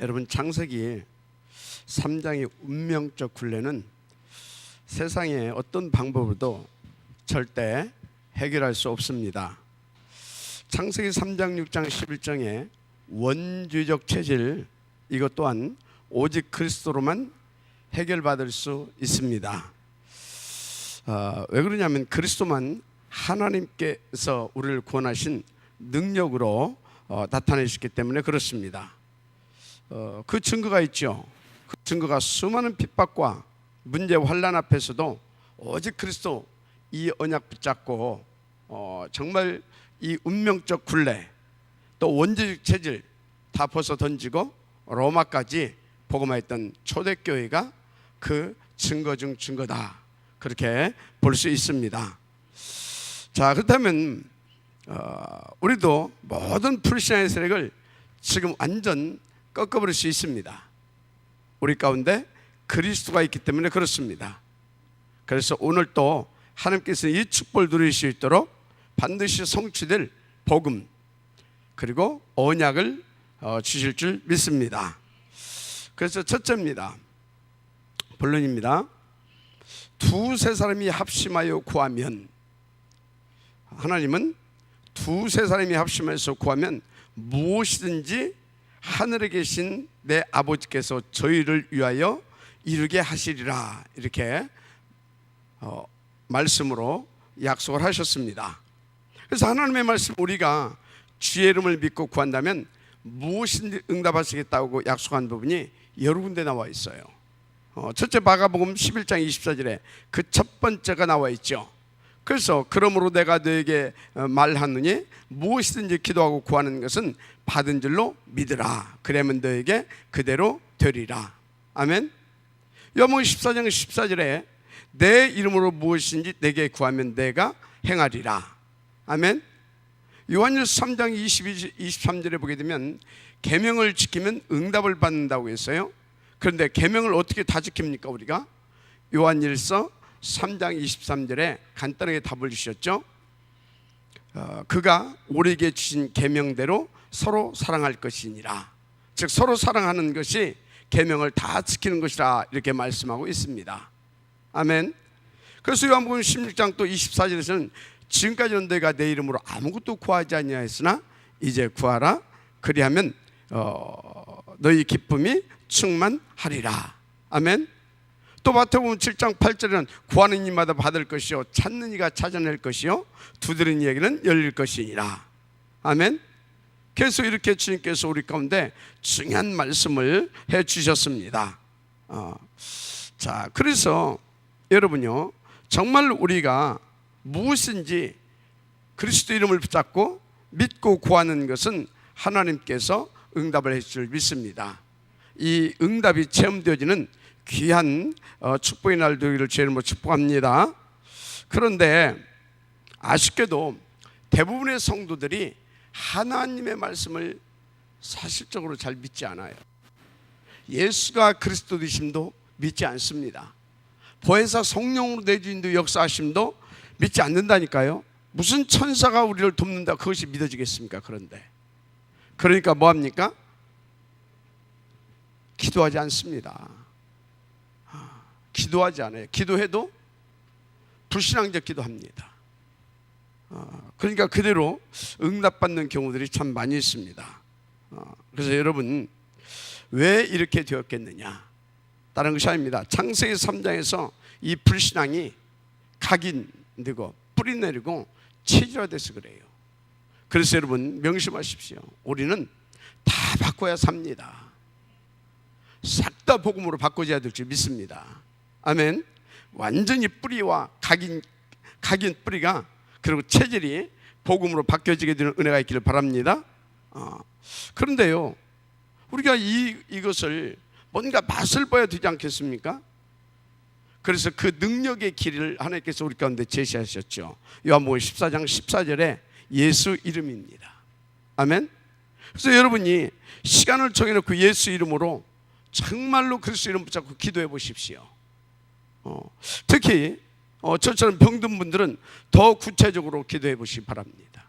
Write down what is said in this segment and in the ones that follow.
여러분, 창세기 3장의 운명적 굴레는 세상의 어떤 방법으로도 절대 해결할 수 없습니다. 창세기 3장, 6장, 11장의 원죄적 체질, 이것 또한 오직 그리스도로만 해결받을 수 있습니다. 왜 그러냐면 그리스도만 하나님께서 우리를 구원하신 능력으로 나타내셨기 때문에 그렇습니다. 그 증거가 있죠. 그 증거가 수많은 핍박과 문제, 환난 앞에서도 오직 그리스도 이 언약 붙잡고 정말 이 운명적 굴레, 또 원죄적 체질 다 벗어 던지고 로마까지 복음화했던 초대교회가 그 증거 중 증거다, 그렇게 볼 수 있습니다. 자, 그렇다면 우리도 모든 불신앙의 세력을 지금 완전 꺾어버릴 수 있습니다. 우리 가운데 그리스도가 있기 때문에 그렇습니다. 그래서 오늘 또 하나님께서 이 축복을 누릴 수 있도록 반드시 성취될 복음 그리고 언약을 주실 줄 믿습니다. 그래서 첫째입니다. 본론입니다. 두세 사람이 합심하여 구하면, 하나님은 두세 사람이 합심해서 구하면 무엇이든지 하늘에 계신 내 아버지께서 저희를 위하여 이루게 하시리라, 이렇게 말씀으로 약속을 하셨습니다. 그래서 하나님의 말씀, 우리가 주의 이름을 믿고 구한다면 무엇인지 응답하시겠다고 약속한 부분이 여러 군데 나와 있어요. 첫째, 마가복음 11장 24절에 그 첫 번째가 나와 있죠. 그래서 그러므로 내가 너에게 말하느니 무엇이든지 기도하고 구하는 것은 받은 줄로 믿으라. 그러면 너에게 그대로 되리라. 아멘. 요한복음 14장 14절에 내 이름으로 무엇인지 내게 구하면 내가 행하리라. 아멘. 요한일서 3장 23절에 보게 되면 계명을 지키면 응답을 받는다고 했어요. 그런데 계명을 어떻게 다 지킵니까 우리가? 요한일서 3장 23절에 간단하게 답을 주셨죠. 그가 우리에게 주신 계명대로 서로 사랑할 것이니라. 즉 서로 사랑하는 것이 계명을 다 지키는 것이라, 이렇게 말씀하고 있습니다. 아멘. 그래서 요한복음 16장 또 24절에서는 지금까지는 너희가 내 이름으로 아무것도 구하지 아니하였으나 이제 구하라. 그리하면 너희 기쁨이 충만하리라. 아멘. 또 마태복음 7장 8절에는 구하는 이마다 받을 것이요 찾는 이가 찾아낼 것이요 두드리는 이에게는 열릴 것이니라. 아멘. 그래서 이렇게 주님께서 우리 가운데 중요한 말씀을 해 주셨습니다. 자, 그래서 여러분요, 정말 우리가 무엇인지 그리스도 이름을 붙잡고 믿고 구하는 것은 하나님께서 응답을 해 줄 믿습니다. 이 응답이 체험되어지는 귀한 축복의 날 되기를 주의 이름으로 축복합니다. 그런데 아쉽게도 대부분의 성도들이 하나님의 말씀을 사실적으로 잘 믿지 않아요. 예수가 그리스도 되심도 믿지 않습니다. 보혜사 성령으로 내주인도 역사하심도 믿지 않는다니까요. 무슨 천사가 우리를 돕는다, 그것이 믿어지겠습니까? 그러니까 뭐합니까? 기도하지 않습니다. 기도하지 않아요. 기도해도 불신앙적 기도합니다. 그러니까 그대로 응답받는 경우들이 참 많이 있습니다. 그래서 여러분, 왜 이렇게 되었겠느냐? 다른 것이 아닙니다. 창세기 3장에서 이 불신앙이 각인되고 뿌리내리고 체질화돼서 그래요. 그래서 여러분 명심하십시오. 우리는 다 바꿔야 삽니다. 싹 다 복음으로 바꿔줘야 될 줄 믿습니다. 아멘. 완전히 뿌리와 각인 뿌리가, 그리고 체질이 복음으로 바뀌어지게 되는 은혜가 있기를 바랍니다. 그런데요, 우리가 이것을 뭔가 맛을 봐야 되지 않겠습니까? 그래서 그 능력의 길을 하나님께서 우리 가운데 제시하셨죠. 요한복음 14장 14절에 예수 이름입니다. 아멘. 그래서 여러분이 시간을 정해놓고 예수 이름으로 정말로 그리스도 이름 붙잡고 기도해 보십시오. 특히 저처럼 병든 분들은 더 구체적으로 기도해 보시기 바랍니다.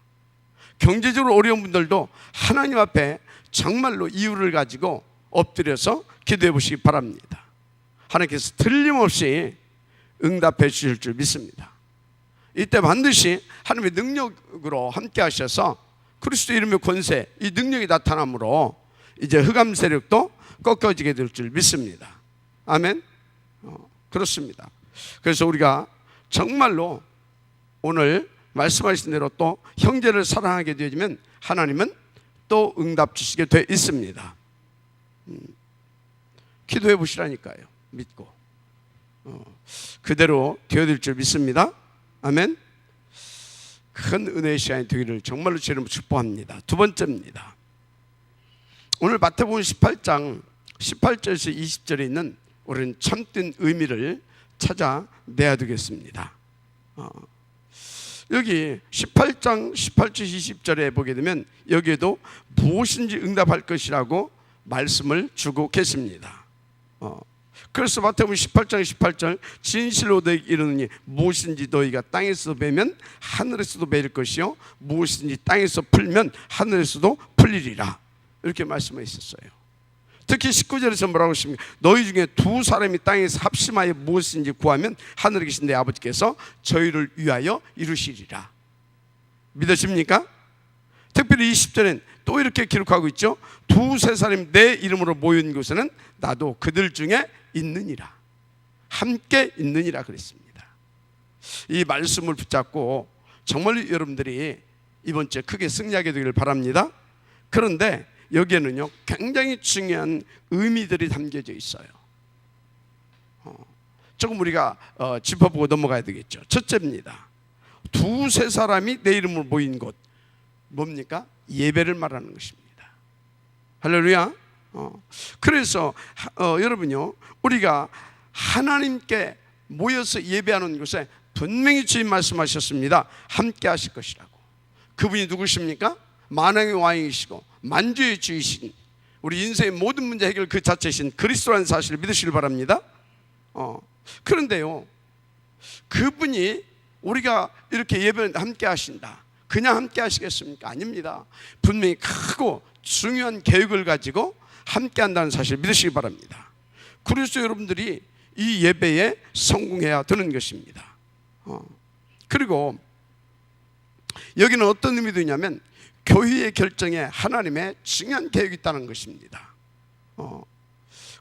경제적으로 어려운 분들도 하나님 앞에 정말로 이유를 가지고 엎드려서 기도해 보시기 바랍니다. 하나님께서 틀림없이 응답해 주실 줄 믿습니다. 이때 반드시 하나님의 능력으로 함께 하셔서 그리스도 이름의 권세, 이 능력이 나타나므로 이제 흑암 세력도 꺾여지게 될 줄 믿습니다. 아멘. 그렇습니다. 그래서 우리가 정말로 오늘 말씀하신 대로 또 형제를 사랑하게 되어지면 하나님은 또 응답 주시게 돼 있습니다. 기도해 보시라니까요. 믿고 그대로 되어질 줄 믿습니다. 아멘. 큰 은혜의 시간이 되기를 정말로 주님으로 축복합니다. 두 번째입니다. 오늘 마태복음 18장 18절에서 20절에 있는 우리는 참된 의미를 찾아내야 되겠습니다. 여기 18장 18절 20절에 보게 되면 여기에도 무엇인지 응답할 것이라고 말씀을 주고 계십니다. 그래서 마태복음 18장 18절 진실로 너희에게 이르노니 무엇인지 너희가 땅에서 베면 하늘에서도 베일 것이요 무엇인지 땅에서 풀면 하늘에서도 풀리리라, 이렇게 말씀하셨어요. 특히 19절에서 뭐라고 하십니까? 너희 중에 두 사람이 땅에서 합심하여 무엇인지 구하면 하늘에 계신 내 아버지께서 저희를 위하여 이루시리라. 믿으십니까? 특별히 20절엔 또 이렇게 기록하고 있죠. 두세 사람이 내 이름으로 모인 곳에는 나도 그들 중에 있느니라, 함께 있느니라 그랬습니다. 이 말씀을 붙잡고 정말 여러분들이 이번 주에 크게 승리하게 되기를 바랍니다. 그런데 여기에는요 굉장히 중요한 의미들이 담겨져 있어요. 조금 우리가 짚어보고 넘어가야 되겠죠. 첫째입니다. 두세 사람이 내 이름으로 모인 곳, 뭡니까? 예배를 말하는 것입니다. 할렐루야. 그래서 여러분요, 우리가 하나님께 모여서 예배하는 곳에 분명히 주님 말씀하셨습니다. 함께 하실 것이라고. 그분이 누구십니까? 만왕의 왕이시고 만주의 주이신, 우리 인생의 모든 문제 해결 그 자체이신 그리스도라는 사실을 믿으시길 바랍니다. 그런데요, 그분이 우리가 이렇게 예배를 함께 하신다, 그냥 함께 하시겠습니까? 아닙니다. 분명히 크고 중요한 계획을 가지고 함께 한다는 사실을 믿으시기 바랍니다. 그래서 여러분들이 이 예배에 성공해야 되는 것입니다. 그리고 여기는 어떤 의미도 있냐면 교회의 결정에 하나님의 중요한 계획이 있다는 것입니다.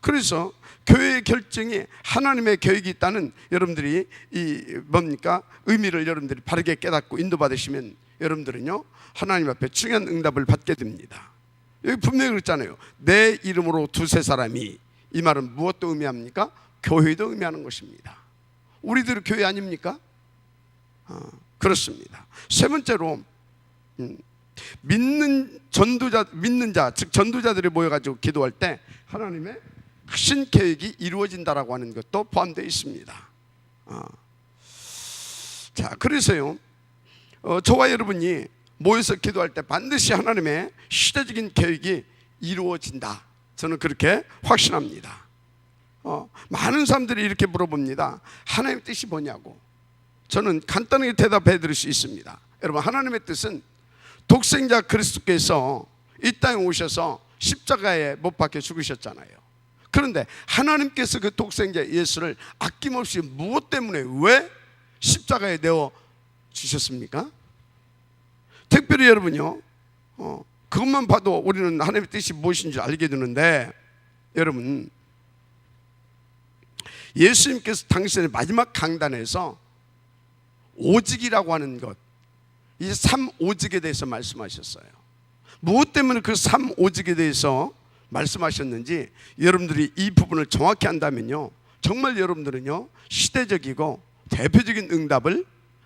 그래서 교회의 결정이 하나님의 계획이 있다는 여러분들이 이 뭡니까? 의미를 여러분들이 바르게 깨닫고 인도받으시면 여러분들은요 하나님 앞에 중요한 응답을 받게 됩니다. 여기 분명히 그랬잖아요. 내 이름으로 두세 사람이, 이 말은 무엇도 의미합니까? 교회도 의미하는 것입니다. 우리들은 교회 아닙니까? 그렇습니다. 세 번째로 믿는 자, 즉 전도자들이 모여가지고 기도할 때 하나님의 크신 계획이 이루어진다라고 하는 것도 포함되어 있습니다. 자, 그래서요 저와 여러분이 모여서 기도할 때 반드시 하나님의 시대적인 계획이 이루어진다, 저는 그렇게 확신합니다. 많은 사람들이 이렇게 물어봅니다. 하나님의 뜻이 뭐냐고. 저는 간단하게 대답해 드릴 수 있습니다. 여러분, 하나님의 뜻은 독생자 그리스도께서 이 땅에 오셔서 십자가에 못 박혀 죽으셨잖아요. 그런데 하나님께서 그 독생자 예수를 아낌없이 무엇 때문에 왜 십자가에 내어 주셨습니까? 특별히 여러분요, 그것만 봐도 우리는 하나님의 뜻이 무엇인지 알게 되는데, 여러분, 예수님께서 당신의 마지막 강단에서 오직이라고 하는 것, 이 3오직에 대해서 말씀하셨어요. 무엇 때문에 그 3오직에 대해서 말씀하셨는지 여러분들이 이 부분을 정확히 한다면요, 정말 여러분들은요 시대적이고 대표적인 응답을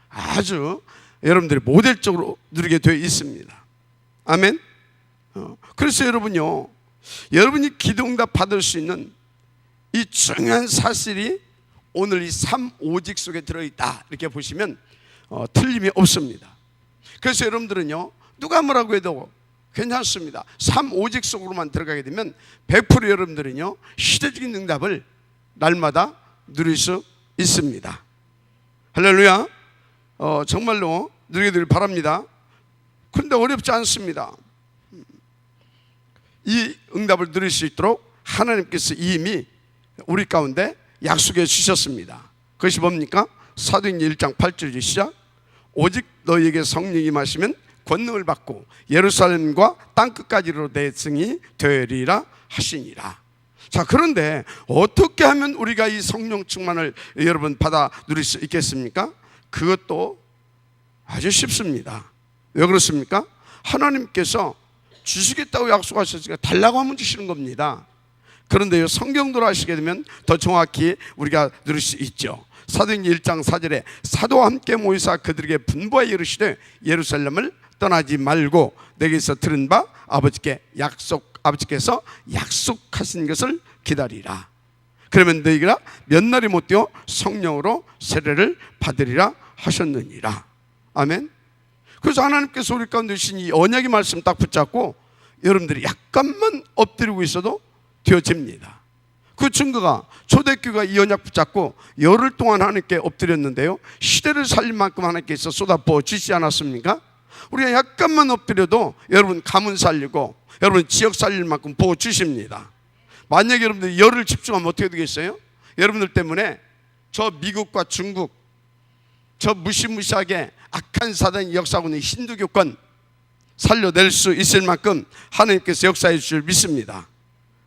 아주 여러분들이 모델적으로 누리게 되어 있습니다. 아멘. 그래서 여러분요, 여러분이 기도 응답 받을 수 있는 이 중요한 사실이 오늘 이 3오직 속에 들어있다, 이렇게 보시면 틀림이 없습니다. 그래서 여러분들은요 누가 뭐라고 해도 괜찮습니다. 3오직 속으로만 들어가게 되면 100% 여러분들은요 시대적인 응답을 날마다 누릴 수 있습니다. 할렐루야. 정말로 누리게 되길 바랍니다. 그런데 어렵지 않습니다. 이 응답을 누릴 수 있도록 하나님께서 이미 우리 가운데 약속해 주셨습니다. 그것이 뭡니까? 사도행전 1장 8절 시작. 오직 너희에게 성령이 임하시면 권능을 받고 예루살렘과 땅끝까지로 내 증이 되리라 하시니라. 자, 그런데 어떻게 하면 우리가 이 성령 충만을 여러분 받아 누릴 수 있겠습니까? 그것도 아주 쉽습니다. 왜 그렇습니까? 하나님께서 주시겠다고 약속하셨으니까 달라고 하면 주시는 겁니다. 그런데요, 성경대로 하시게 되면 더 정확히 우리가 누릴 수 있죠. 사도행전 1장 4절에 사도와 함께 모이사 그들에게 분부하여 이르시되 예루살렘을 떠나지 말고 내게서 들은 바 아버지께서 약속하신 것을 기다리라. 그러면 너희가 몇 날이 못 되어 성령으로 세례를 받으리라 하셨느니라. 아멘. 그래서 하나님께서 우리 가운데 주신 이 언약의 말씀 딱 붙잡고 여러분들이 약간만 엎드리고 있어도 되어집니다. 그 증거가 초대교회가 이 언약 붙잡고 열흘 동안 하나님께 엎드렸는데요, 시대를 살릴 만큼 하나님께서 쏟아부어 주시지 않았습니까? 우리가 약간만 엎드려도 여러분 가문 살리고 여러분 지역 살릴 만큼 부어 주십니다. 만약에 여러분들이 열흘 집중하면 어떻게 되겠어요? 여러분들 때문에 저 미국과 중국, 저 무시무시하게 악한 사단이 역사하고 있는 힌두교권 살려낼 수 있을 만큼 하나님께서 역사해 주실 믿습니다.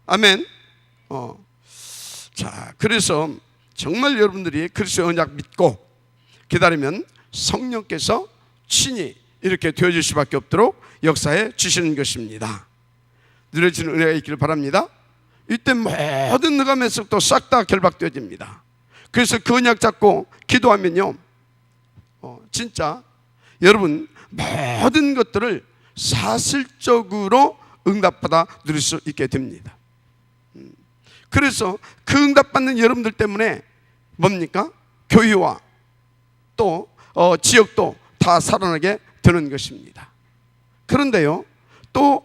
아멘. 자, 그래서 정말 여러분들이 그리스도의 언약 믿고 기다리면 성령께서 친히 이렇게 되어질 수밖에 없도록 역사해 주시는 것입니다. 누려지는 은혜가 있기를 바랍니다. 이때 모든 흑암의 썩도 싹 다 결박되어집니다. 그래서 그 언약 잡고 기도하면요, 진짜 여러분 모든 것들을 사실적으로 응답받아 누릴 수 있게 됩니다. 그래서 그 응답받는 여러분들 때문에 뭡니까? 교회와 또 지역도 다 살아나게 되는 것입니다. 그런데요, 또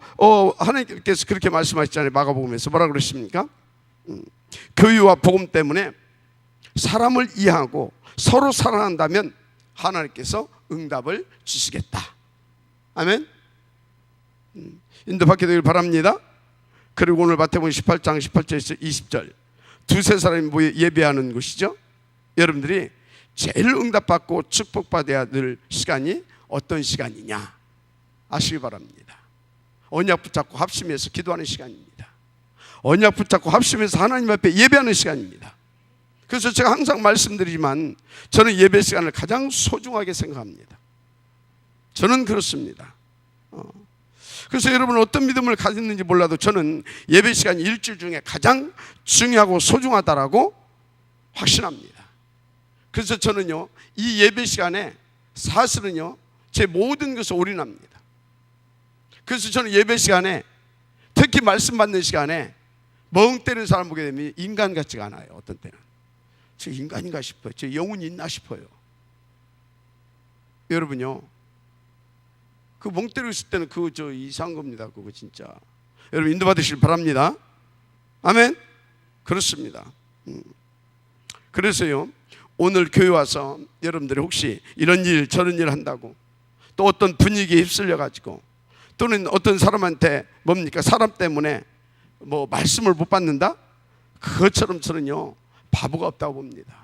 하나님께서 그렇게 말씀하셨잖아요. 마가복음에서 뭐라 그러십니까? 교회와 복음 때문에 사람을 이해하고 서로 사랑한다면 하나님께서 응답을 주시겠다. 아멘. 인도받게 되길 바랍니다. 그리고 오늘 마태복음 18장 18절에서 20절 두세 사람이 모여 예배하는 곳이죠. 여러분들이 제일 응답받고 축복받아야 될 시간이 어떤 시간이냐 아시기 바랍니다. 언약 붙잡고 합심해서 기도하는 시간입니다. 언약 붙잡고 합심해서 하나님 앞에 예배하는 시간입니다. 그래서 제가 항상 말씀드리지만 저는 예배 시간을 가장 소중하게 생각합니다. 저는 그렇습니다. 그래서 여러분 어떤 믿음을 가졌는지 몰라도 저는 예배 시간이 일주일 중에 가장 중요하고 소중하다라고 확신합니다. 그래서 저는요, 이 예배 시간에 사실은요 제 모든 것을 올인합니다. 그래서 저는 예배 시간에, 특히 말씀 받는 시간에 멍 때리는 사람 보게 되면 인간 같지가 않아요. 어떤 때는 저 인간인가 싶어요. 저 영혼이 있나 싶어요. 여러분요, 그 멍 때리고 있을 때는 그거 저 이상한 겁니다. 그거 진짜. 여러분 인도 받으시길 바랍니다. 아멘. 그렇습니다. 그래서요, 오늘 교회 와서 여러분들이 혹시 이런 일 저런 일 한다고 또 어떤 분위기에 휩쓸려 가지고 또는 어떤 사람한테 뭡니까 사람 때문에 뭐 말씀을 못 받는다? 그것처럼 저는요 바보가 없다고 봅니다.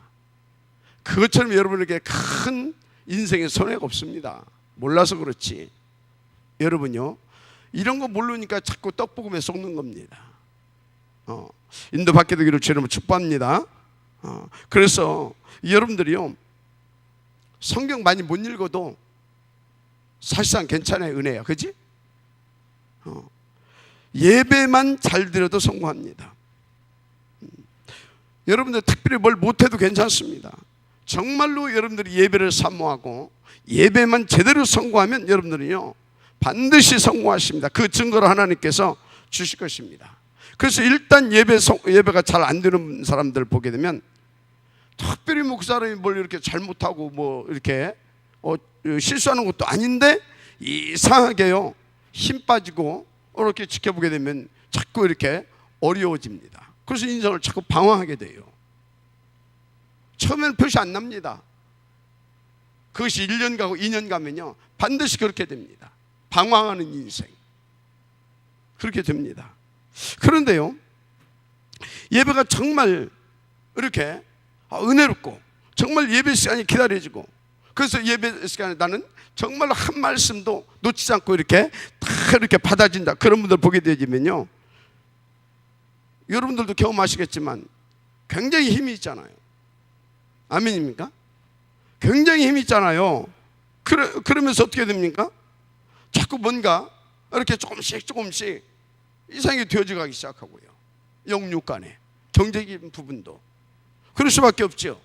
그것처럼 여러분에게 큰 인생의 손해가 없습니다. 몰라서 그렇지. 여러분요, 이런 거 모르니까 자꾸 떡볶음에 속는 겁니다. 인도 받게 되기를 주님으로 축복합니다. 그래서 여러분들이요, 성경 많이 못 읽어도 사실상 괜찮아요. 은혜야, 그지? 예배만 잘 드려도 성공합니다. 여러분들 특별히 뭘 못해도 괜찮습니다. 정말로 여러분들이 예배를 사모하고 예배만 제대로 성공하면 여러분들은요 반드시 성공하십니다. 그 증거를 하나님께서 주실 것입니다. 그래서 일단 예배가 잘 안 되는 사람들 보게 되면 특별히 뭐 그 사람이 뭘 이렇게 잘못하고 뭐 이렇게 실수하는 것도 아닌데 이상하게요 힘 빠지고 이렇게 지켜보게 되면 자꾸 이렇게 어려워집니다. 그래서 인생을 자꾸 방황하게 돼요. 처음에는 표시 안 납니다. 그것이 1년 가고 2년 가면요 반드시 그렇게 됩니다. 방황하는 인생 그렇게 됩니다. 그런데요, 예배가 정말 이렇게 은혜롭고 정말 예배 시간이 기다려지고, 그래서 예배 시간에 나는 정말 한 말씀도 놓치지 않고 이렇게 다 이렇게 받아진다, 그런 분들 보게 되지면요, 여러분들도 경험하시겠지만 굉장히 힘이 있잖아요. 아멘입니까? 굉장히 힘이 있잖아요. 그러면서 어떻게 됩니까? 자꾸 뭔가 이렇게 조금씩 이상하게 되어져 가기 시작하고요. 영육 간에, 경제적인 부분도 그럴 수밖에 없죠.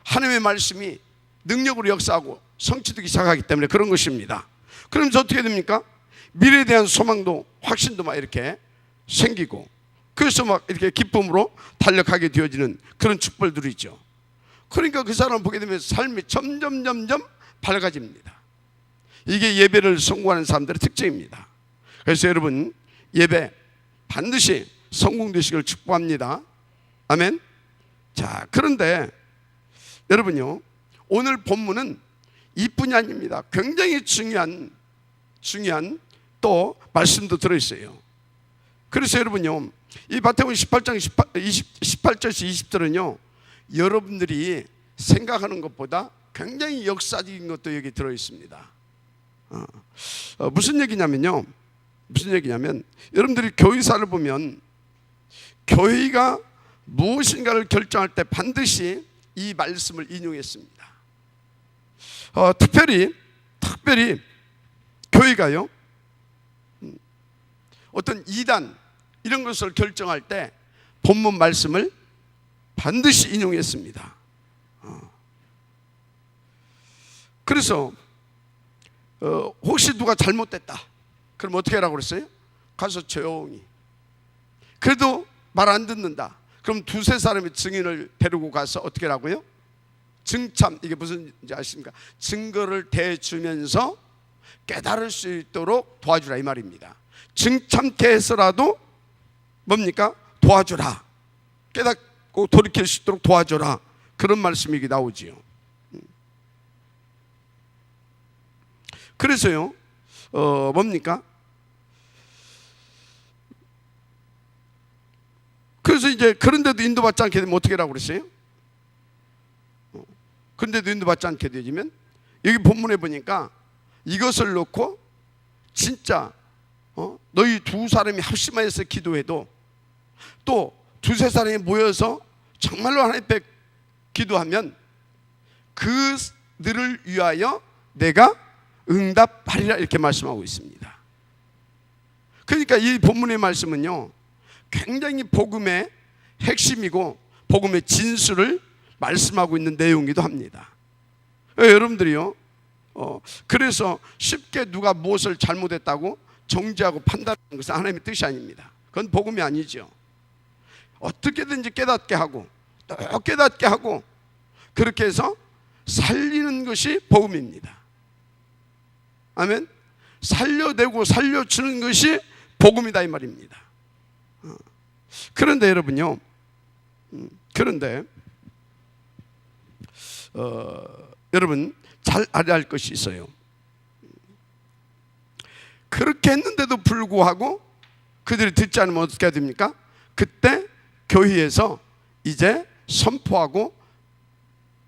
하나님의 말씀이 능력으로 역사하고 성취되기 시작하기 때문에 그런 것입니다. 그러면서 어떻게 됩니까? 미래에 대한 소망도 확신도 막 이렇게 생기고, 그래서 막 이렇게 기쁨으로 달려가게 되어지는 그런 축복들이죠. 그러니까 그 사람을 보게 되면 삶이 점점 밝아집니다. 이게 예배를 성공하는 사람들의 특징입니다. 그래서 여러분, 예배 반드시 성공되시길 축복합니다. 아멘. 자, 그런데 여러분요, 오늘 본문은 이뿐이 아닙니다. 굉장히 중요한 또 말씀도 들어있어요. 그래서 여러분요, 이 마태복음 18장 18절에서 20절은요, 여러분들이 생각하는 것보다 굉장히 역사적인 것도 여기 들어있습니다. 무슨 얘기냐면 여러분들이 교회사를 보면 교회가 무엇인가를 결정할 때 반드시 이 말씀을 인용했습니다. 특별히 교회가요, 어떤 이단 이런 것을 결정할 때 본문 말씀을 반드시 인용했습니다. 그래서 혹시 누가 잘못됐다 그럼 어떻게 하라고 그랬어요? 가서 조용히, 그래도 말 안 듣는다 그럼 두세 사람의 증인을 데리고 가서 어떻게 하라고요? 증참, 이게 무슨 지 아십니까? 증거를 대주면서 깨달을 수 있도록 도와주라, 이 말입니다. 증참케 해서라도 뭡니까? 도와주라, 깨닫고 돌이킬 수 있도록 도와줘라, 그런 말씀이 나오지요. 그래서요, 뭡니까? 그래서 이제 그런데도 인도받지 않게 되면 어떻게 하라고 그랬어요? 그런데도 인도받지 않게 되면 여기 본문에 보니까 이것을 놓고 진짜 너희 두 사람이 합심하여서 기도해도, 또 두세 사람이 모여서 정말로 하나님 앞에 기도하면 그들을 위하여 내가 응답하리라, 이렇게 말씀하고 있습니다. 그러니까 이 본문의 말씀은요, 굉장히 복음의 핵심이고 복음의 진수를 말씀하고 있는 내용이기도 합니다. 여러분들이요, 그래서 쉽게 누가 무엇을 잘못했다고 정죄하고 판단하는 것은 하나님의 뜻이 아닙니다. 그건 복음이 아니죠. 어떻게든지 깨닫게 하고 또 깨닫게 하고 그렇게 해서 살리는 것이 복음입니다. 아멘. 살려내고 살려주는 것이 복음이다, 이 말입니다. 그런데 여러분요, 여러분 잘 알아야 할 것이 있어요. 그렇게 했는데도 불구하고 그들이 듣지 않으면 어떻게 해야 됩니까? 그때 교회에서 이제 선포하고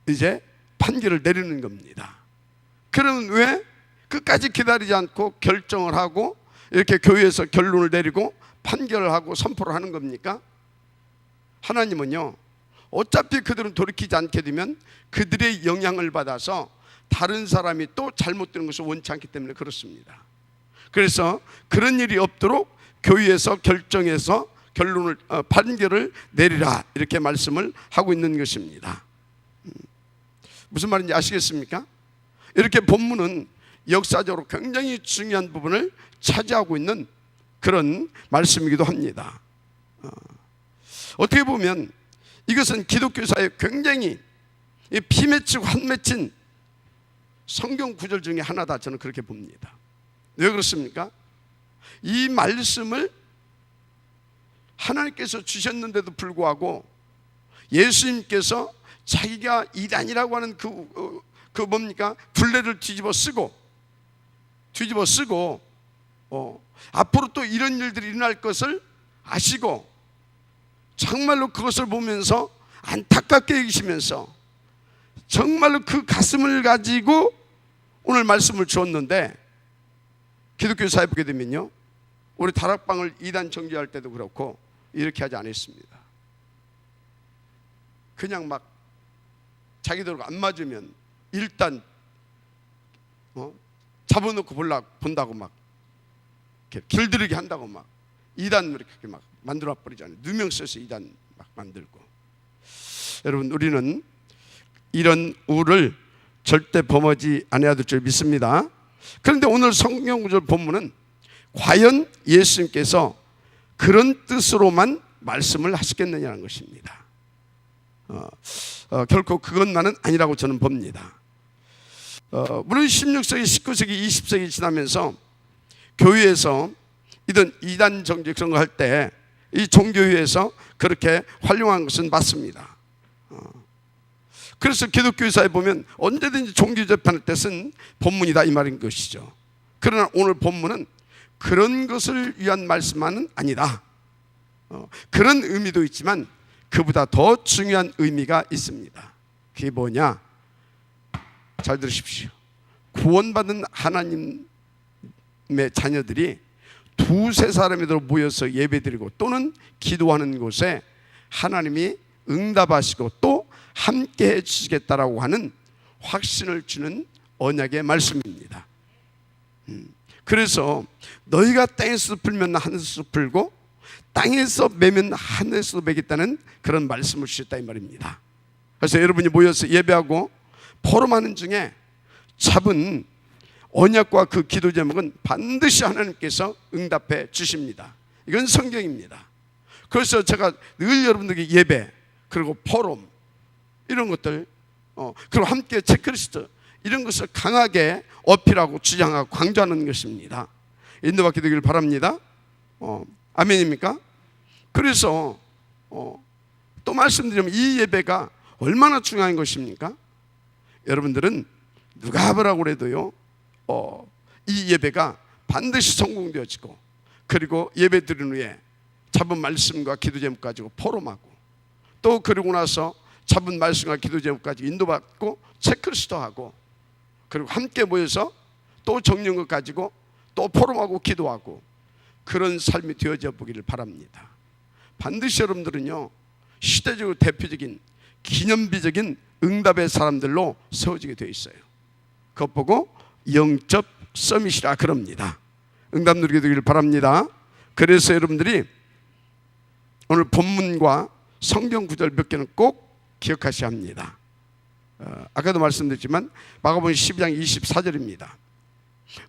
이제 판결을 내리는 겁니다. 그러면 왜 끝까지 기다리지 않고 결정을 하고 이렇게 교회에서 결론을 내리고 판결을 하고 선포를 하는 겁니까? 하나님은요, 어차피 그들은 돌이키지 않게 되면 그들의 영향을 받아서 다른 사람이 또 잘못되는 것을 원치 않기 때문에 그렇습니다. 그래서 그런 일이 없도록 교회에서 결정해서 결론을 판결을 내리라, 이렇게 말씀을 하고 있는 것입니다. 무슨 말인지 아시겠습니까? 이렇게 본문은 역사적으로 굉장히 중요한 부분을 차지하고 있는 그런 말씀이기도 합니다. 어떻게 보면 이것은 기독교사에 굉장히 피맺히고 한맺힌 성경 구절 중에 하나다, 저는 그렇게 봅니다. 왜 그렇습니까? 이 말씀을 하나님께서 주셨는데도 불구하고 예수님께서 자기가 이단이라고 하는 그 뭡니까? 굴레를 뒤집어 쓰고 앞으로 또 이런 일들이 일어날 것을 아시고 정말로 그것을 보면서 안타깝게 여기시면서 정말로 그 가슴을 가지고 오늘 말씀을 주었는데, 기독교 사회 보게 되면요, 우리 다락방을 이단 정죄할 때도 그렇고 이렇게 하지 않았습니다. 그냥 막 자기들하고 안 맞으면 일단 잡아놓고 본다고 막 이렇게 길들이게 한다고 막 이단 이렇게 막 만들어 버리잖아요. 누명 써서 이단 막 만들고. 여러분, 우리는 이런 우를 절대 범하지 않아야 될 줄 믿습니다. 그런데 오늘 성경 구절 본문은 과연 예수님께서 그런 뜻으로만 말씀을 하시겠느냐는 것입니다. 결코 그것만은 아니라고 저는 봅니다. 물론 16세기, 19세기, 20세기 지나면서 교회에서 이단 정죄 그런 거 할 때 이 종교회에서 그렇게 활용한 것은 맞습니다. 그래서 기독교사에 보면 언제든지 종교 재판할 때 쓴 본문이다 이 말인 것이죠. 그러나 오늘 본문은 그런 것을 위한 말씀만은 아니다. 그런 의미도 있지만 그보다 더 중요한 의미가 있습니다. 그게 뭐냐? 잘 들으십시오. 구원받은 하나님의 자녀들이 두세 사람이들 모여서 예배드리고 또는 기도하는 곳에 하나님이 응답하시고 또 함께 해주시겠다라고 하는 확신을 주는 언약의 말씀입니다. 그래서 너희가 땅에서 풀면 하늘에서 풀고 땅에서 매면 하늘에서 매겠다는 그런 말씀을 주셨다 이 말입니다. 그래서 여러분이 모여서 예배하고 포럼하는 중에 잡은 언약과 그 기도 제목은 반드시 하나님께서 응답해 주십니다. 이건 성경입니다. 그래서 제가 늘 여러분들에게 예배 그리고 포럼 이런 것들 그리고 함께 체크리스트 이런 것을 강하게 어필하고 주장하고 강조하는 것입니다. 인도받게 되길 바랍니다. 아멘입니까? 그래서 또 말씀드리면 이 예배가 얼마나 중요한 것입니까? 여러분들은 누가 뭐라고 그래도요 이 예배가 반드시 성공되어지고 그리고 예배 드린 후에 잡은 말씀과 기도 제목 가지고 포럼하고 또 그러고 나서 잡은 말씀과 기도 제목 가지고 인도받고 체크리스트하고 그리고 함께 모여서 또 정리한 것 가지고 또 포럼하고 기도하고 그런 삶이 되어져 보기를 바랍니다. 반드시 여러분들은요 시대적으로 대표적인 기념비적인 응답의 사람들로 세워지게 되어 있어요. 그것 보고 영적 서밋이라 그럽니다. 응답 누리게 되기를 바랍니다. 그래서 여러분들이 오늘 본문과 성경 구절 몇 개는 꼭 기억하셔야 합니다. 아까도 말씀드렸지만 마가복음 12장 24절입니다.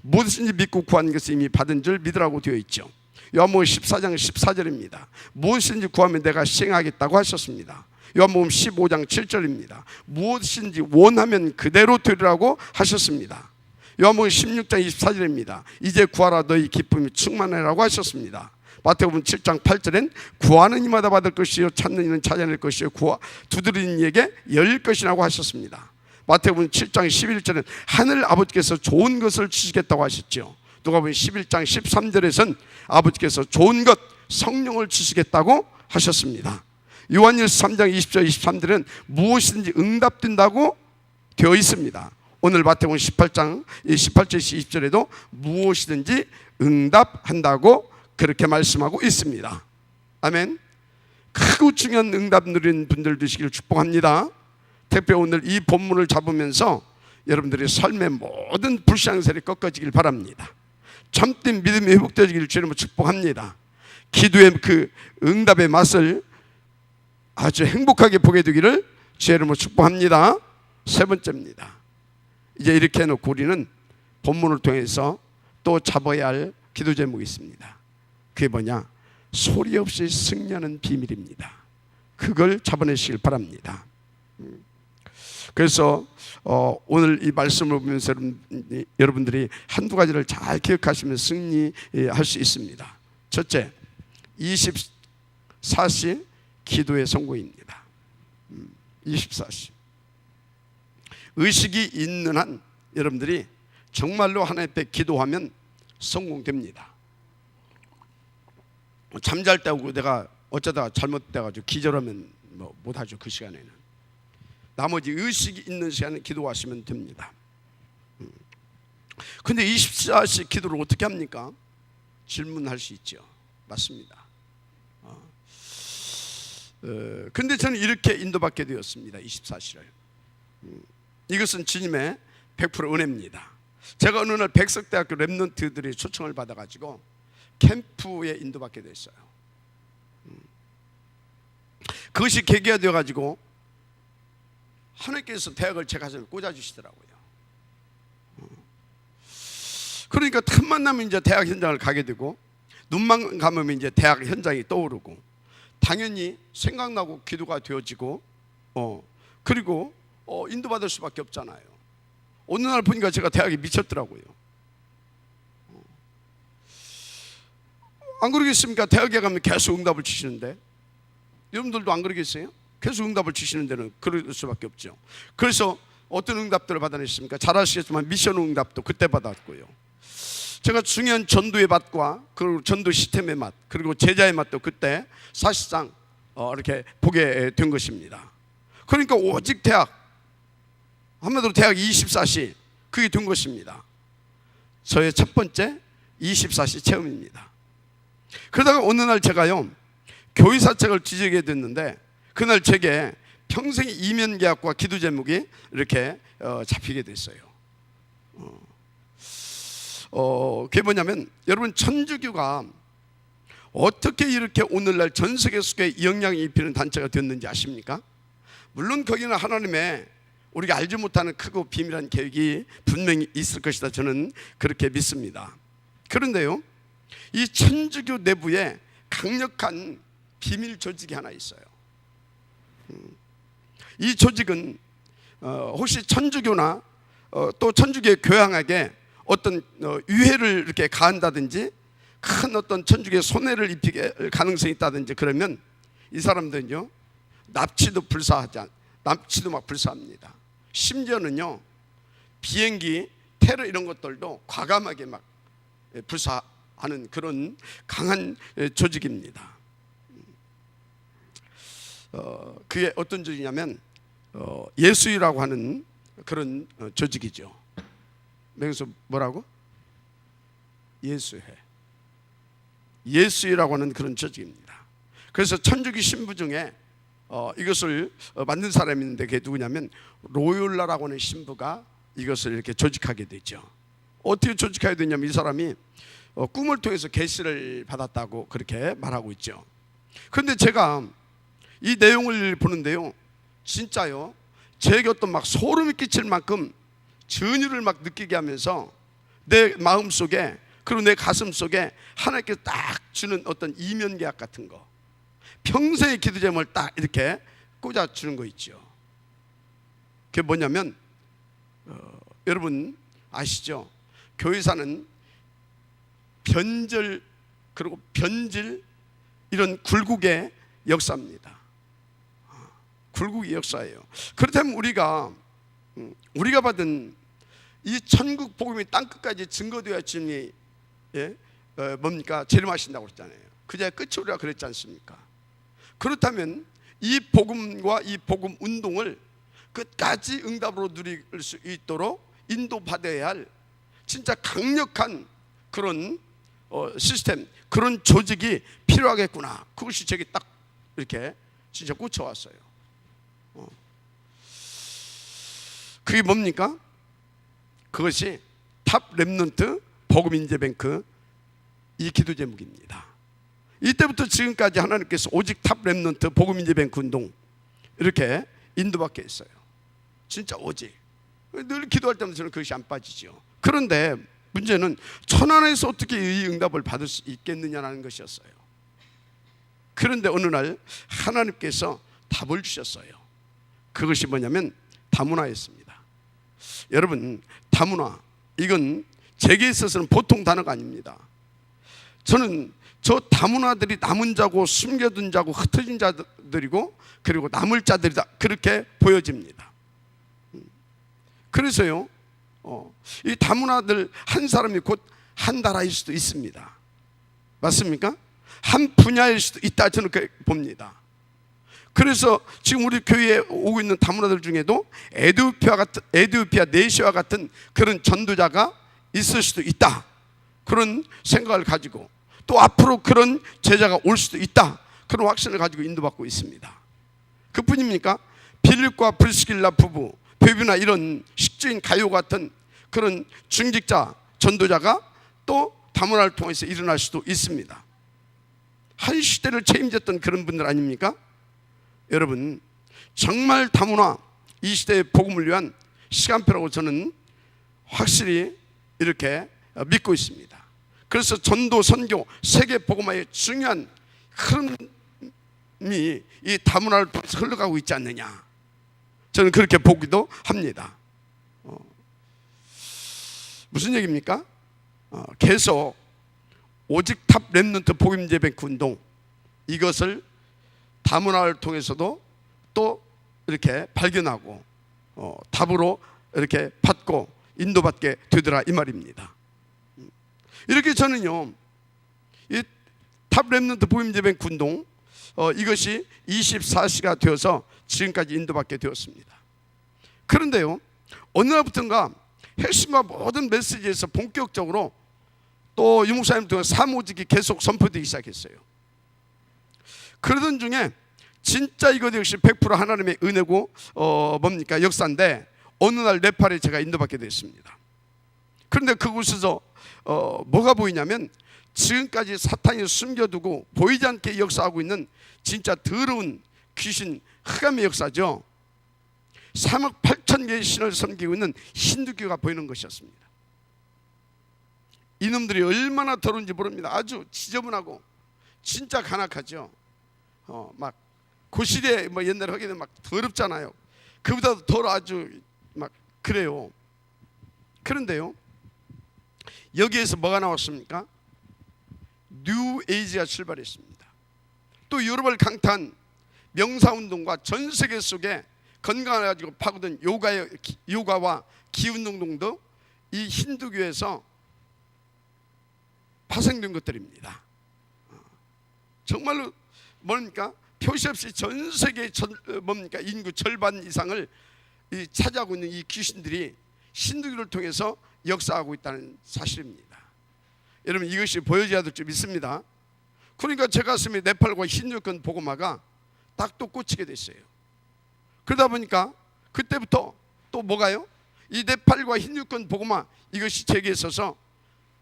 무엇인지 믿고 구한 것을 이미 받은 줄 믿으라고 되어 있죠. 요한복음 14장 14절입니다. 무엇인지 구하면 내가 시행하겠다고 하셨습니다. 요한복음 15장 7절입니다. 무엇인지 원하면 그대로 되리라고 하셨습니다. 요한복음 16장 24절입니다. 이제 구하라 너희 기쁨이 충만하라고 하셨습니다. 마태복음 7장 8절엔 구하는 이마다 받을 것이요 찾는 이는 찾아낼 것이요 두드리는 이에게 열릴 것이라고 하셨습니다. 마태복음 7장 11절엔 하늘 아버지께서 좋은 것을 주시겠다고 하셨죠. 누가복음 11장 13절에선 아버지께서 좋은 것 성령을 주시겠다고 하셨습니다. 요한일서 3장 20절 23절은 무엇이든지 응답된다고 되어 있습니다. 오늘 마태복음 18장 18절 20절에도 무엇이든지 응답한다고 그렇게 말씀하고 있습니다. 아멘. 크고 중요한 응답 누리는 분들 되시기를 축복합니다. 특별히 오늘 이 본문을 잡으면서 여러분들의 삶의 모든 불신앙세를 꺾어지길 바랍니다. 참된 믿음이 회복되어지기를 주님으로 축복합니다. 기도의 그 응답의 맛을 아주 행복하게 보게 되기를 주의 이름으로 축복합니다. 세 번째입니다. 이제 이렇게 해놓고 우리는 본문을 통해서 또 잡아야 할 기도 제목이 있습니다. 그게 뭐냐? 소리 없이 승리하는 비밀입니다. 그걸 잡아내시길 바랍니다. 그래서 오늘 이 말씀을 보면서 여러분들이 한두 가지를 잘 기억하시면 승리할 수 있습니다. 첫째, 24시 기도의 성공입니다. 24시 의식이 있는 한 여러분들이 정말로 하나님 앞에 기도하면 성공됩니다. 잠잘 때 하고 내가 어쩌다가 잘못돼가지고 기절하면 뭐 못하죠. 그 시간에는 나머지 의식이 있는 시간에 기도하시면 됩니다. 근데 24시 기도를 어떻게 합니까? 질문할 수 있죠. 맞습니다. 근데 저는 이렇게 인도받게 되었습니다. 24시를. 이것은 주님의 100% 은혜입니다. 제가 어느 날 백석대학교 랩런트들이 초청을 받아가지고 캠프에 인도받게 됐어요. 그것이 계기가 되어가지고 하나님께서 대학을 제 가슴에 꽂아주시더라고요. 그러니까 틈만 나면 이제 대학 현장을 가게 되고, 눈만 감으면 이제 대학 현장이 떠오르고, 당연히 생각나고 기도가 되어지고, 그리고 인도받을 수밖에 없잖아요. 어느 날 보니까 제가 대학에 미쳤더라고요. 안 그러겠습니까? 대학에 가면 계속 응답을 주시는데, 여러분들도 안 그러겠어요? 계속 응답을 주시는 데는 그럴 수밖에 없죠. 그래서 어떤 응답들을 받아냈습니까? 잘 아시겠지만 미션 응답도 그때 받았고요. 제가 중요한 전도의 맛과 그리고 전도 시스템의 맛, 그리고 제자의 맛도 그때 사실상 이렇게 보게 된 것입니다. 그러니까 오직 대학, 한마디로 대학 24시, 그게 된 것입니다. 저의 첫 번째 24시 체험입니다. 그러다가 어느 날 제가요, 교회사책을 뒤지게 됐는데, 그날 제게 평생의 이면계약과 기도 제목이 이렇게 잡히게 됐어요. 그게 뭐냐면, 여러분, 천주교가 어떻게 이렇게 오늘날 전 세계 속에 영향이 입히는 단체가 됐는지 아십니까? 물론 거기는 하나님의 우리가 알지 못하는 크고 비밀한 계획이 분명히 있을 것이다, 저는 그렇게 믿습니다. 그런데요, 이 천주교 내부에 강력한 비밀 조직이 하나 있어요. 이 조직은 혹시 천주교나 또 천주교의 교양에게 어떤 유해를 이렇게 가한다든지 큰 어떤 천주교의 손해를 입히게 가능성이 있다든지 그러면 이 사람들은요, 납치도 막 불사합니다. 심지어는요, 비행기 테러 이런 것들도 과감하게 막 불사하는 그런 강한 조직입니다. 그게 어떤 조직이냐면 예수회라고 하는 그런 조직이죠. 여기서 뭐라고? 예수회라고 하는 그런 조직입니다. 그래서 천주교 신부 중에 이것을 만든 사람이 있는데, 그게 누구냐면 로욜라라고 하는 신부가 이것을 이렇게 조직하게 되죠. 어떻게 조직하게 되냐면, 이 사람이 꿈을 통해서 계시를 받았다고 그렇게 말하고 있죠. 그런데 제가 이 내용을 보는데요, 진짜요, 제게 어떤 막 소름이 끼칠 만큼 전율을 막 느끼게 하면서 내 마음 속에, 그리고 내 가슴 속에 하나님께서 딱 주는 어떤 이면계약 같은 거, 평생의 기도 제목을 딱 이렇게 꽂아주는 거 있죠. 그게 뭐냐면 여러분 아시죠? 교회사는 변절 그리고 변질, 이런 굴곡의 역사입니다. 굴곡의 역사예요. 그렇다면 우리가 받은 이 천국 복음이 땅끝까지 증거되어 주니 뭡니까? 재림하신다고 그랬잖아요. 그제 끝이 우리가 그랬지 않습니까? 그렇다면 이 복음과 이 복음 운동을 끝까지 응답으로 누릴 수 있도록 인도받아야 할 진짜 강력한 그런 시스템, 그런 조직이 필요하겠구나. 그것이 제게 딱 이렇게 진짜 꽂혀왔어요. 그게 뭡니까? 그것이 탑 랩런트 복음 인재뱅크, 이 기도 제목입니다. 이때부터 지금까지 하나님께서 오직 탑 랩런트 복음 인재뱅크 운동 이렇게 인도받게 했어요. 진짜 오직. 늘 기도할 때마다 저는 그것이 안 빠지죠. 그런데 문제는 천안에서 어떻게 이 응답을 받을 수 있겠느냐는 것이었어요. 그런데 어느 날 하나님께서 답을 주셨어요. 그것이 뭐냐면 다문화였습니다. 여러분, 다문화, 이건 제게 있어서는 보통 단어가 아닙니다. 저는 저 다문화들이 남은 자고 숨겨둔 자고 흩어진 자들이고 그리고 남을 자들이다, 그렇게 보여집니다. 그래서요, 이 다문화들 한 사람이 곧 한 나라일 수도 있습니다. 맞습니까? 한 분야일 수도 있다, 저는 그렇게 봅니다. 그래서 지금 우리 교회에 오고 있는 다문화들 중에도 에디오피아 내시와 같은 그런 전도자가 있을 수도 있다, 그런 생각을 가지고 또 앞으로 그런 제자가 올 수도 있다, 그런 확신을 가지고 인도받고 있습니다. 그뿐입니까? 빌립과 브리스길라 부부, 베비나 이런 식주인 가요 같은 그런 중직자 전도자가 또 다문화를 통해서 일어날 수도 있습니다. 한 시대를 책임졌던 그런 분들 아닙니까? 여러분, 정말 다문화 이 시대의 복음을 위한 시간표라고 저는 확실히 이렇게 믿고 있습니다. 그래서 전도, 선교, 세계 복음화의 중요한 흐름이 이 다문화를 통해서 흘러가고 있지 않느냐, 저는 그렇게 보기도 합니다. 무슨 얘기입니까? 계속 오직 탑 렘넌트 복음 예배크 운동, 이것을 다문화를 통해서도 또 이렇게 발견하고 답으로 이렇게 받고 인도받게 되더라, 이 말입니다. 이렇게 저는요, 이 탑 렘넌트 복음 예배크 운동, 이것이 24시가 되어서 지금까지 인도받게 되었습니다. 그런데요, 어느 날부터인가 핵심과 모든 메시지에서 본격적으로 또 유목사님 통해 사모직이 계속 선포되기 시작했어요. 그러던 중에 진짜 이것 역시 100% 하나님의 은혜고 뭡니까? 역사인데, 어느 날 네팔에 제가 인도받게 됐습니다. 그런데 그곳에서 뭐가 보이냐면, 지금까지 사탄이 숨겨두고 보이지 않게 역사하고 있는 진짜 더러운 귀신 흑암의 역사죠. 3억 8천 개의 신을 섬기고 있는 힌두교가 보이는 것이었습니다. 이놈들이 얼마나 더러운지 모릅니다. 아주 지저분하고 진짜 간악하죠. 막 고시대 뭐 옛날에 하기는 막 더럽잖아요. 그보다도 더 아주 막 그래요. 그런데요, 여기에서 뭐가 나왔습니까? 뉴 에이지가 출발했습니다. 또 유럽을 강타한 명사운동과 전 세계 속에 건강을 가지고 파고든 요가와 기운운동도 이 힌두교에서 파생된 것들입니다. 정말로 뭡니까? 표시 없이 전 세계 뭡니까? 인구 절반 이상을 차지하고 있는 이 귀신들이 힌두교를 통해서 역사하고 있다는 사실입니다. 여러분, 이것이 보여져야 될 줄 믿습니다. 그러니까 제 가슴에 네팔과 힌두권 복음화가 딱 또 꽂히게 됐어요. 그러다 보니까 그때부터 또 뭐가요? 이 네팔과 힌두권 복음화, 이것이 제게 있어서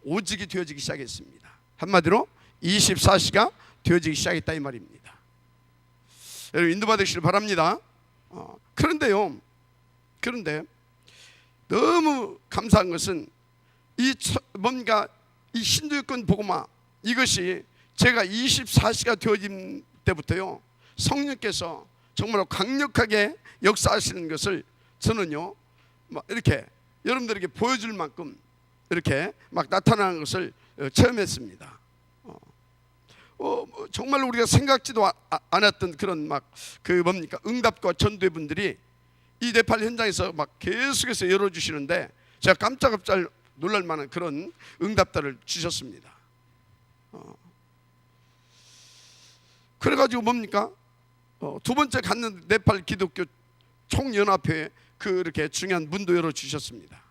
오직이 되어지기 시작했습니다. 한마디로 24시가 되어지기 시작했다, 이 말입니다. 여러분, 인도받으시길 바랍니다. 그런데 너무 감사한 것은 뭔가 이 힌두권 복음화, 이것이 제가 24시가 되어진 때부터요, 성령께서 정말로 강력하게 역사하시는 것을 저는요, 막 이렇게 여러분들에게 보여줄 만큼 이렇게 막 나타나는 것을 체험했습니다. 정말로 우리가 생각지도 않았던 그런 막 뭡니까? 응답과 전도의 분들이 이 네팔 현장에서 막 계속해서 열어주시는데, 제가 깜짝깜짝 놀랄 만한 그런 응답들을 주셨습니다. 그래가지고 뭡니까? 두 번째 갔는 네팔 기독교 총연합회에 그렇게 중요한 문도 열어주셨습니다.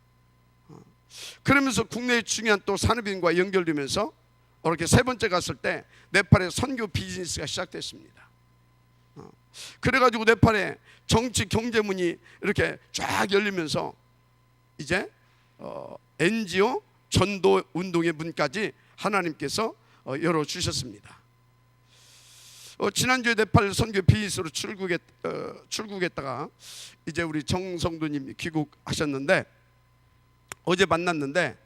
그러면서 국내의 중요한 또 산업인과 연결되면서 이렇게 세 번째 갔을 때 네팔의 선교 비즈니스가 시작됐습니다. 그래가지고 네팔의 정치 경제문이 이렇게 쫙 열리면서 이제 NGO 전도 운동의 문까지 하나님께서 열어주셨습니다. 지난주에 네팔 선교 비즈니스로 출국했다가 이제 우리 정성도님이 귀국하셨는데, 어제 만났는데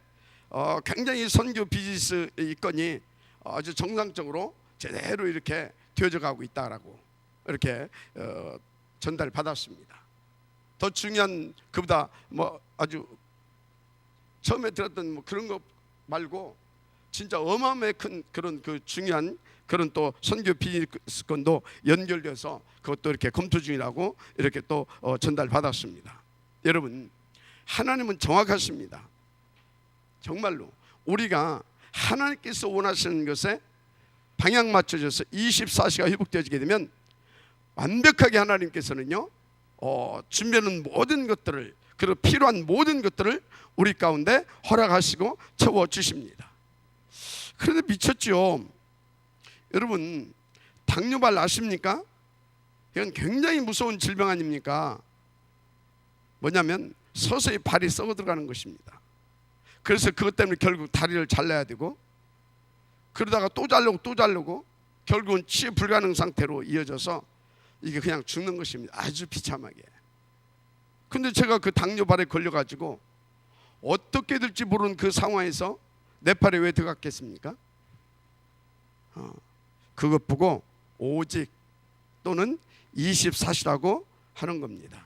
굉장히 선교 비즈니스 이 건이 아주 정상적으로 제대로 이렇게 되어져 가고 있다라고 이렇게 전달 받았습니다. 더 중요한, 그보다 뭐 아주 처음에 들었던 뭐 그런 거 말고 진짜 어마어마하게 큰 그런 중요한 그런 또 선교 비즈니스 건도 연결돼서 그것도 이렇게 검토 중이라고 이렇게 또 전달 받았습니다. 여러분, 하나님은 정확하십니다. 정말로 우리가 하나님께서 원하시는 것에 방향 맞춰져서 24시가 회복되어지게 되면 완벽하게 하나님께서는요 준비하는 모든 것들을, 그리고 필요한 모든 것들을 우리 가운데 허락하시고 채워주십니다. 그런데 미쳤죠. 여러분, 당뇨발 아십니까? 이건 굉장히 무서운 질병 아닙니까? 뭐냐면 서서히 발이 썩어 들어가는 것입니다. 그래서 그것 때문에 결국 다리를 잘라야 되고, 그러다가 또 자르고 결국은 치유 불가능 상태로 이어져서 이게 그냥 죽는 것입니다. 아주 비참하게. 근데 제가 그 당뇨발에 걸려가지고 어떻게 될지 모르는 그 상황에서 네팔에 왜 들어갔겠습니까? 그것 보고 오직 또는 24시라고 하는 겁니다.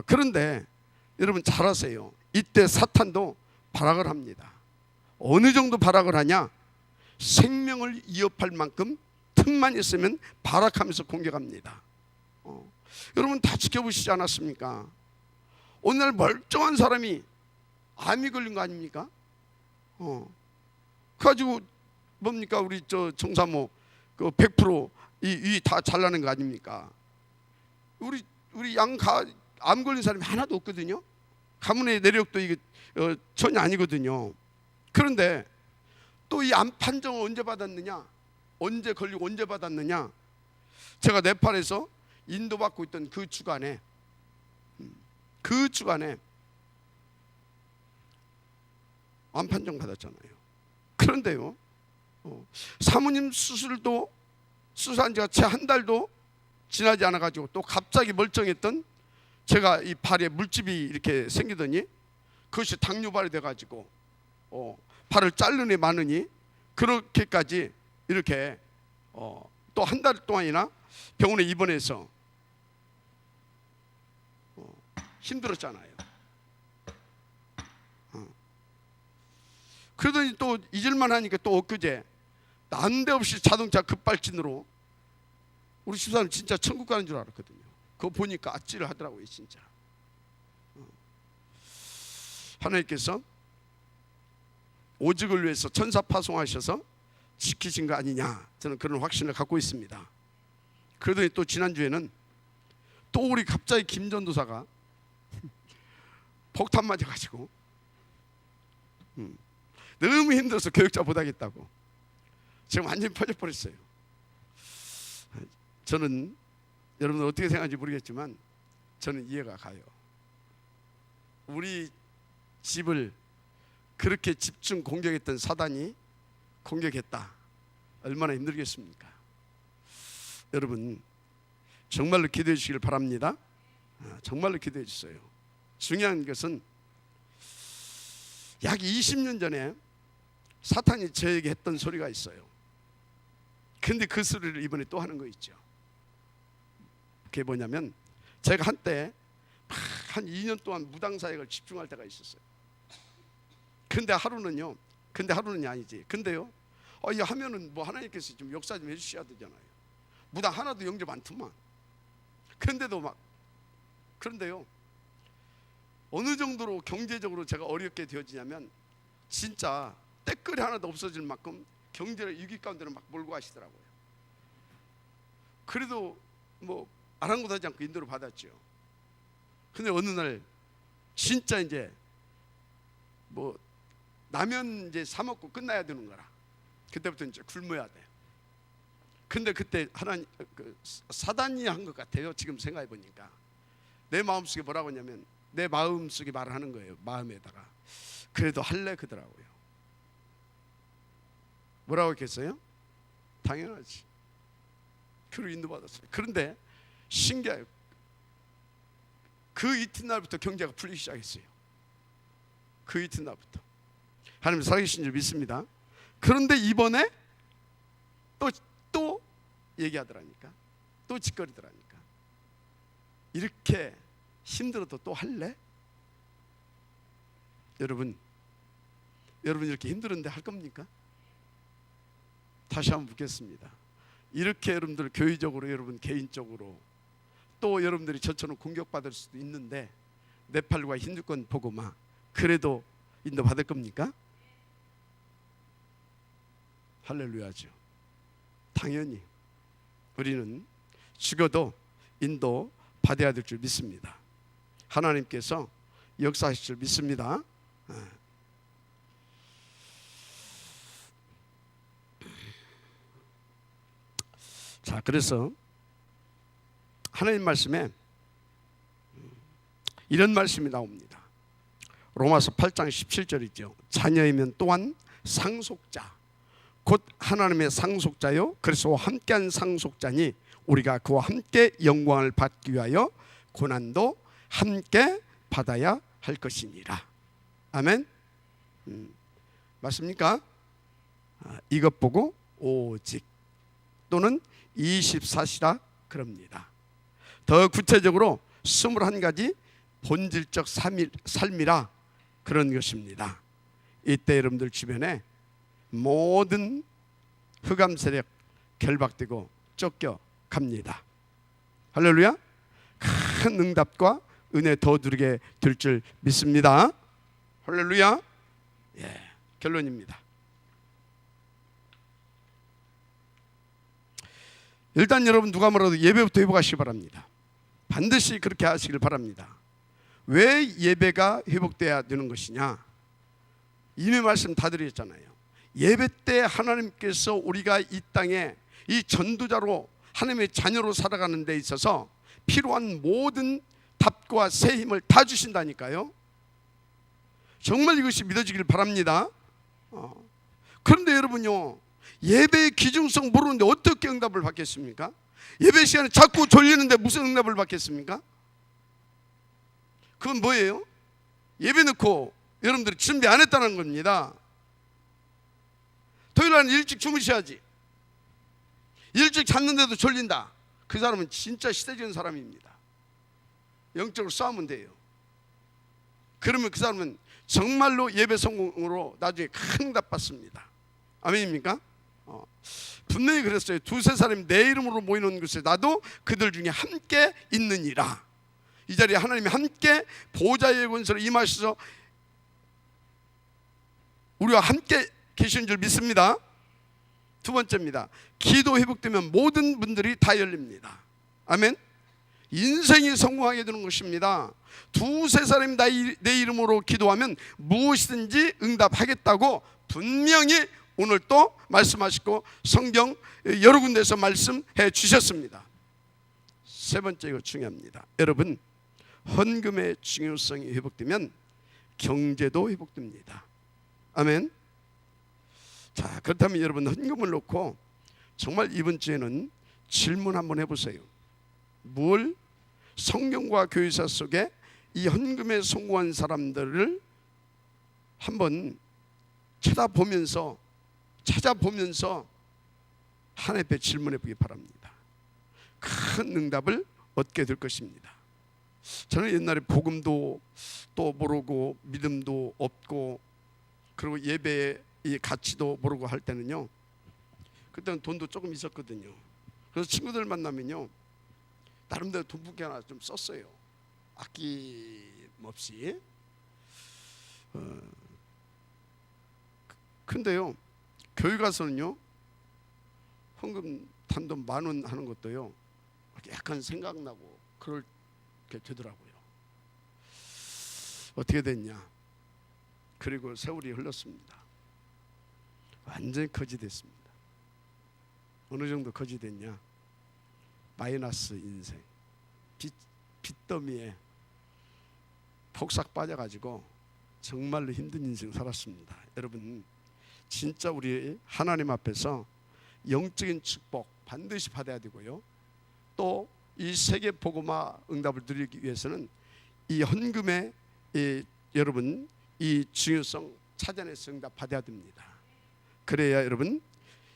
그런데 여러분 잘 아세요. 이때 사탄도 발악을 합니다. 어느 정도 발악을 하냐? 생명을 위협할 만큼 틈만 있으면 발악하면서 공격합니다. 여러분 다 지켜보시지 않았습니까? 오늘 멀쩡한 사람이 암이 걸린 거 아닙니까? 그래가지고 뭡니까? 우리 저 정사모 그 100% 이 다 잘라낸 거 아닙니까? 우리 암 걸린 사람이 하나도 없거든요. 가문의 내력도 이게 전혀 아니거든요. 그런데 또 이 암 판정을 언제 받았느냐? 언제 걸리고 언제 받았느냐? 제가 네팔에서 인도받고 있던 그 주간에 암 판정 받았잖아요. 그런데요, 사모님 수술한 지가 채 한 달도 지나지 않아 가지고 또 갑자기 멀쩡했던 제가 이 발에 물집이 이렇게 생기더니 그것이 당뇨발이 돼 가지고 발을 자르니 마느니 그렇게까지 이렇게 또 한 달 동안이나 병원에 입원해서 힘들었잖아요. 그러더니 또 잊을만 하니까 또 엊그제 난데없이 자동차 급발진으로 우리 집사람 진짜 천국 가는 줄 알았거든요. 그거 보니까 아찔을 하더라고요. 진짜 하나님께서 오직을 위해서 천사 파송하셔서 지키신 거 아니냐, 저는 그런 확신을 갖고 있습니다. 그러더니 또 지난주에는 또 우리 갑자기 김 전도사가 폭탄 맞아가지고 너무 힘들어서 교육자 못하겠다고 지금 완전히 퍼져버렸어요. 저는 여러분들 어떻게 생각하는지 모르겠지만 저는 이해가 가요. 우리 집을 그렇게 집중 공격했던 사단이 공격했다. 얼마나 힘들겠습니까? 여러분 정말로 기도해 주시길 바랍니다. 정말로 기도해 주세요. 중요한 것은 약 20년 전에 사탄이 저에게 했던 소리가 있어요. 근데 그 소리를 이번에 또 하는 거 있죠. 그게 뭐냐면 제가 한때 한 2년 동안 무당사역을 집중할 때가 있었어요. 근데 하루는요, 아니지. 근데요, 이 하면은 뭐 하나님께서 좀 역사 좀 해주셔야 되잖아요. 무당 하나도 영접 안 투만. 그런데요, 어느 정도로 경제적으로 제가 어렵게 되어지냐면 진짜 때거리 하나도 없어질 만큼 경제를 위기 가운데로 막 몰고 가시더라고요. 그래도 뭐 아랑곳하지 않고 인도를 받았죠. 근데 어느 날 진짜 이제 뭐 라면 이제 사 먹고 끝나야 되는 거라. 그때부터 이제 굶어야 돼. 근데 그때 하나님 사단이 한 것 같아요. 지금 생각해 보니까 내 마음속에 뭐라고 하냐면 내 마음속에 말을 하는 거예요. 마음에다가 그래도 할래 그러더라고요. 뭐라고 했겠어요? 당연하지. 그리고 인도받았어요. 그런데 신기해요. 그 이튿날부터 경제가 풀리기 시작했어요. 그 이튿날부터. 하나님 살아계신 줄 믿습니다. 그런데 이번에 또 얘기하더라니까. 또 짓거리더라니까. 이렇게 힘들어도 또 할래? 여러분 이렇게 힘들은데 할 겁니까? 다시 한번 묻겠습니다. 이렇게 여러분들 교회적으로, 여러분 개인적으로 또 여러분들이 저처럼 공격받을 수도 있는데 네팔과 힌두권 보고만 그래도 인도 받을 겁니까? 할렐루야죠. 당연히 우리는 죽어도 인도 받아야 될 줄 믿습니다. 하나님께서 역사하실 줄 믿습니다. 자, 그래서 하나님 말씀에 이런 말씀이 나옵니다. 로마서 8장 17절이죠. 자녀이면 또한 상속자, 곧 하나님의 상속자요 그래서 함께한 상속자니 우리가 그와 함께 영광을 받기 위하여 고난도 함께 받아야 할 것이니라. 아멘. 맞습니까? 이것 보고 오직 또는 24시라 그럽니다. 더 구체적으로 21가지 본질적 삶이라 그런 것입니다. 이때 여러분들 주변에 모든 흑암 세력 결박되고 쫓겨갑니다. 할렐루야. 큰 응답과 은혜 더 누리게 될 줄 믿습니다. 할렐루야. 예, 결론입니다. 일단 여러분 누가 뭐라도 예배부터 회복하시기 바랍니다. 반드시 그렇게 하시길 바랍니다. 왜 예배가 회복돼야 되는 것이냐? 이미 말씀 다 드렸잖아요. 예배 때 하나님께서 우리가 이 땅에 이 전도자로 하나님의 자녀로 살아가는 데 있어서 필요한 모든 답과 새 힘을 다 주신다니까요. 정말 이것이 믿어지길 바랍니다. 그런데 여러분요, 예배의 기중성 모르는데 어떻게 응답을 받겠습니까? 예배 시간에 자꾸 졸리는데 무슨 응답을 받겠습니까? 그건 뭐예요? 예배 넣고 여러분들이 준비 안 했다는 겁니다. 토요일날은 일찍 주무셔야지. 일찍 잤는데도 졸린다. 그 사람은 진짜 시대적인 사람입니다. 영적으로 싸우면 돼요. 그러면 그 사람은 정말로 예배 성공으로 나중에 큰 응답 받습니다. 아멘입니까? 분명히 그랬어요. 두세 사람이 내 이름으로 모이는 곳에 나도 그들 중에 함께 있느니라. 이 자리에 하나님이 함께 보좌의 권세로 임하셔서 우리와 함께 계시는 줄 믿습니다. 두 번째입니다. 기도 회복되면 모든 분들이 다 열립니다. 아멘. 인생이 성공하게 되는 것입니다. 두세 사람이 내 이름으로 기도하면 무엇이든지 응답하겠다고 분명히 오늘 또 말씀하시고 성경 여러 군데에서 말씀해 주셨습니다. 세 번째, 이거 중요합니다. 여러분, 헌금의 중요성이 회복되면 경제도 회복됩니다. 아멘. 자, 그렇다면 여러분 헌금을 놓고 정말 이번 주에는 질문 한번 해보세요. 뭘 성경과 교회사 속에 이 헌금에 성공한 사람들을 한번 찾아보면서 하나님 앞에 질문해 보기 바랍니다. 큰 응답을 얻게 될 것입니다. 저는 옛날에 복음도 또 모르고 믿음도 없고 그리고 예배의 이 가치도 모르고 할 때는요, 그때는 돈도 조금 있었거든요. 그래서 친구들 만나면요 나름대로 돈 붓기 하나 좀 썼어요. 아낌없이. 근데요 교회 가서는요 헌금 단돈 10,000원 하는 것도요 약간 생각나고 그렇게 되더라고요. 어떻게 됐냐? 그리고 세월이 흘렀습니다. 완전히 거지됐습니다. 어느 정도 거지됐냐? 마이너스 인생, 빚더미에 폭삭 빠져가지고 정말로 힘든 인생 살았습니다. 여러분, 진짜 우리 하나님 앞에서 영적인 축복 반드시 받아야 되고요, 또 이 세계 복음화 응답을 누리기 위해서는 이 헌금의 여러분 이 중요성 찾아내서 응답 받아야 됩니다. 그래야 여러분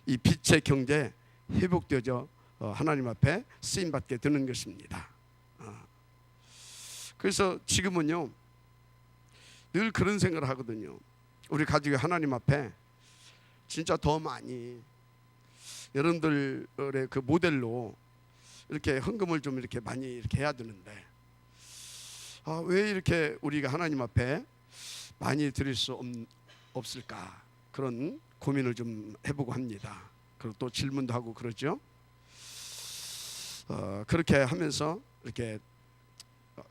이 빛의 경제 회복되어져 하나님 앞에 쓰임받게 되는 것입니다. 그래서 지금은요 늘 그런 생각을 하거든요. 우리 가족이 하나님 앞에 진짜 더 많이 여러분들의 그 모델로 이렇게 헌금을 좀 이렇게 많이 이렇게 해야 되는데 왜 이렇게 우리가 하나님 앞에 많이 드릴 수 없을까, 그런 고민을 좀 해보고 합니다. 그리고 또 질문도 하고 그러죠. 그렇게 하면서 이렇게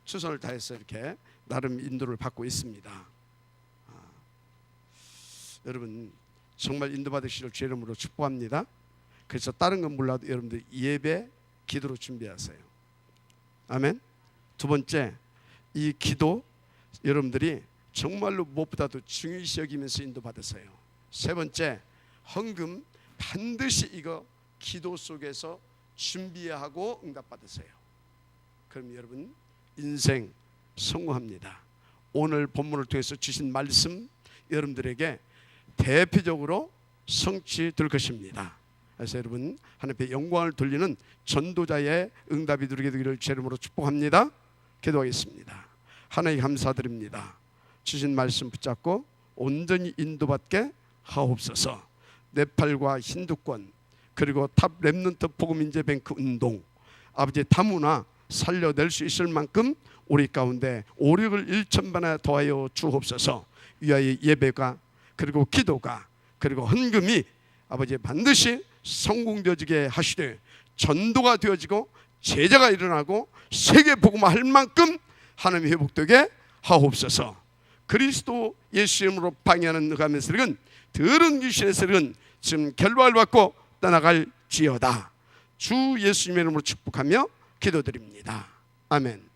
최선을 다해서 이렇게 나름 인도를 받고 있습니다. 여러분 정말 인도받으시길 주의 이름으로 축복합니다. 그래서 다른 건 몰라도 여러분들 예배 기도로 준비하세요. 아멘. 두 번째, 이 기도 여러분들이 정말로 무엇보다도 중요시 여기면서 인도받으세요. 세 번째, 헌금 반드시 이거 기도 속에서 준비하고 응답받으세요. 그럼 여러분 인생 성공합니다. 오늘 본문을 통해서 주신 말씀 여러분들에게 대표적으로 성취될 것입니다. 그래서 여러분 하나님 앞에 영광을 돌리는 전도자의 응답이 이루게 되기를 주의 이름으로 축복합니다. 기도하겠습니다. 하나님 감사드립니다. 주신 말씀 붙잡고 온전히 인도받게 하옵소서. 네팔과 힌두권 그리고 탑 렘넌트 복음인재 뱅크 운동 아버지 다문화 살려낼 수 있을 만큼 우리 가운데 오력을 일천반에 더하여 주옵소서. 위하여 예배가 그리고 기도가 그리고 헌금이 아버지 반드시 성공되어지게 하시되 전도가 되어지고 제자가 일어나고 세계 복음화할 만큼 하나님이 회복되게 하옵소서. 그리스도 예수 이름으로 방해하는 흑암의 세력은 더러운 귀신의 세력은 지금 결박을 받고 떠나갈지어다. 주 예수님의 이름으로 축복하며 기도드립니다. 아멘.